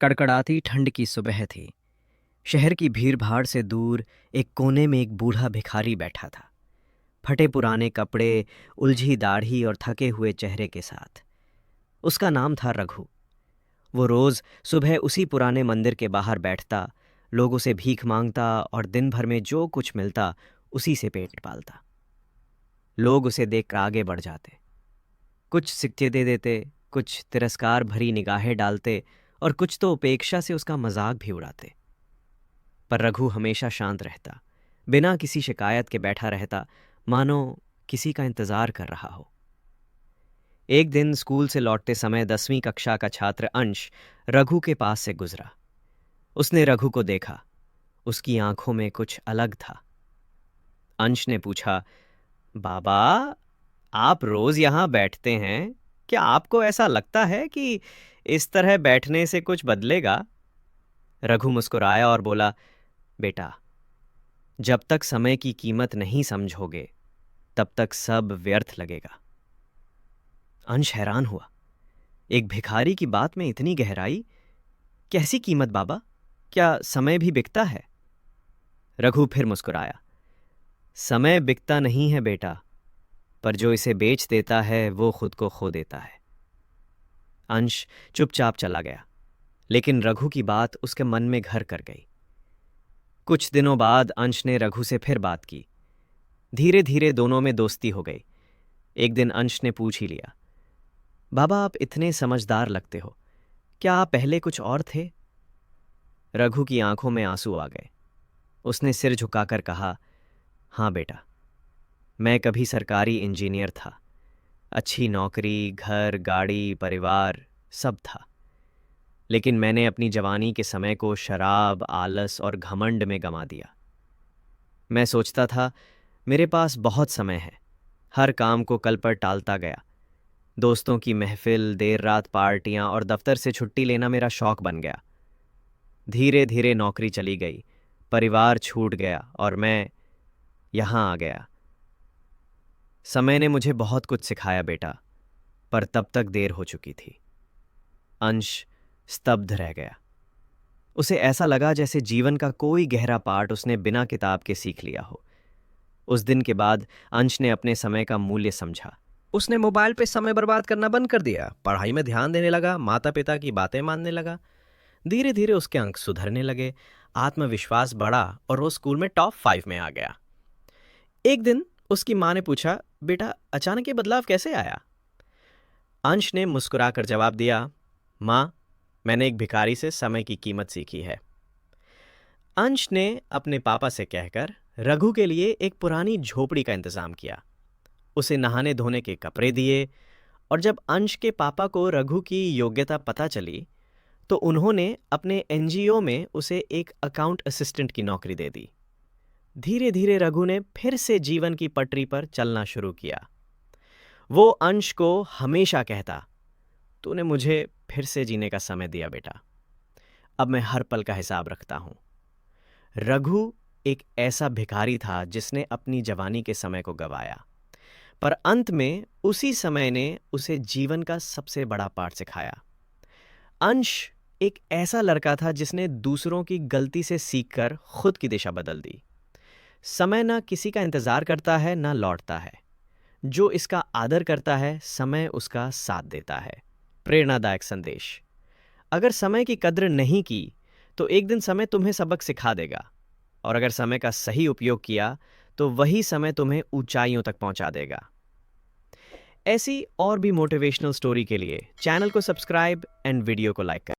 कड़कड़ाती ठंड की सुबह थी। शहर की भीड़-भाड़ से दूर एक कोने में एक बूढ़ा भिखारी बैठा था, फटे पुराने कपड़े, उलझी दाढ़ी और थके हुए चेहरे के साथ। उसका नाम था रघु। वो रोज सुबह उसी पुराने मंदिर के बाहर बैठता, लोगों से भीख मांगता और दिन भर में जो कुछ मिलता उसी से पेट पालता। लोग उसे देखकर आगे बढ़ जाते, कुछ सिक्के दे देते, कुछ तिरस्कार भरी निगाहें डालते और कुछ तो उपेक्षा से उसका मजाक भी उड़ाते। पर रघु हमेशा शांत रहता, बिना किसी शिकायत के बैठा रहता, मानो किसी का इंतजार कर रहा हो। एक दिन स्कूल से लौटते समय 10वीं कक्षा का छात्र अंश रघु के पास से गुजरा। उसने रघु को देखा, उसकी आंखों में कुछ अलग था। अंश ने पूछा, बाबा, आप रोज यहां बैठते हैं, क्या आपको ऐसा लगता है कि इस तरह बैठने से कुछ बदलेगा? रघु मुस्कुराया और बोला, बेटा, जब तक समय की कीमत नहीं समझोगे तब तक सब व्यर्थ लगेगा। अंश हैरान हुआ, एक भिखारी की बात में इतनी गहराई? कैसी कीमत बाबा? क्या समय भी बिकता है? रघु फिर मुस्कुराया, समय बिकता नहीं है बेटा, पर जो इसे बेच देता है वो खुद को खो देता है। अंश चुपचाप चला गया, लेकिन रघु की बात उसके मन में घर कर गई। कुछ दिनों बाद अंश ने रघु से फिर बात की। धीरे धीरे दोनों में दोस्ती हो गई। एक दिन अंश ने पूछ ही लिया, बाबा, आप इतने समझदार लगते हो, क्या आप पहले कुछ और थे? रघु की आंखों में आंसू आ गए। उसने सिर झुकाकर कहा, हाँ बेटा, मैं कभी सरकारी इंजीनियर था। अच्छी नौकरी, घर, गाड़ी, परिवार सब था। लेकिन मैंने अपनी जवानी के समय को शराब, आलस और घमंड में गंवा दिया। मैं सोचता था मेरे पास बहुत समय है, हर काम को कल पर टालता गया। दोस्तों की महफिल, देर रात पार्टियां और दफ्तर से छुट्टी लेना मेरा शौक बन गया। धीरे धीरे नौकरी चली गई, परिवार छूट गया और मैं यहां आ गया। समय ने मुझे बहुत कुछ सिखाया बेटा, पर तब तक देर हो चुकी थी। अंश स्तब्ध रह गया। उसे ऐसा लगा जैसे जीवन का कोई गहरा पाठ उसने बिना किताब के सीख लिया हो। उस दिन के बाद अंश ने अपने समय का मूल्य समझा। उसने मोबाइल पे समय बर्बाद करना बंद कर दिया, पढ़ाई में ध्यान देने लगा, माता पिता की बातें मानने लगा। धीरे धीरे उसके अंक सुधरने लगे, आत्मविश्वास बढ़ा और वो स्कूल में टॉप 5 में आ गया। एक दिन उसकी माँ ने पूछा, बेटा, अचानक ये बदलाव कैसे आया? अंश ने मुस्कुराकर जवाब दिया, माँ, मैंने एक भिखारी से समय की कीमत सीखी है। अंश ने अपने पापा से कहकर रघु के लिए एक पुरानी झोपड़ी का इंतजाम किया, उसे नहाने धोने के कपड़े दिए और जब अंश के पापा को रघु की योग्यता पता चली तो उन्होंने अपने एनजीओ में उसे एक अकाउंट असिस्टेंट की नौकरी दे दी। धीरे धीरे रघु ने फिर से जीवन की पटरी पर चलना शुरू किया। वो अंश को हमेशा कहता, तूने मुझे फिर से जीने का समय दिया बेटा, अब मैं हर पल का हिसाब रखता हूं। रघु एक ऐसा भिखारी था जिसने अपनी जवानी के समय को गंवाया, पर अंत में उसी समय ने उसे जीवन का सबसे बड़ा पाठ सिखाया। अंश एक ऐसा लड़का था जिसने दूसरों की गलती से सीखकर खुद की दिशा बदल दी। समय ना किसी का इंतजार करता है, ना लौटता है। जो इसका आदर करता है, समय उसका साथ देता है। प्रेरणादायक संदेश। अगर समय की कद्र नहीं की तो एक दिन समय तुम्हें सबक सिखा देगा, और अगर समय का सही उपयोग किया तो वही समय तुम्हें ऊंचाइयों तक पहुंचा देगा। ऐसी और भी मोटिवेशनल स्टोरी के लिए चैनल को सब्सक्राइब एंड वीडियो को लाइक करें।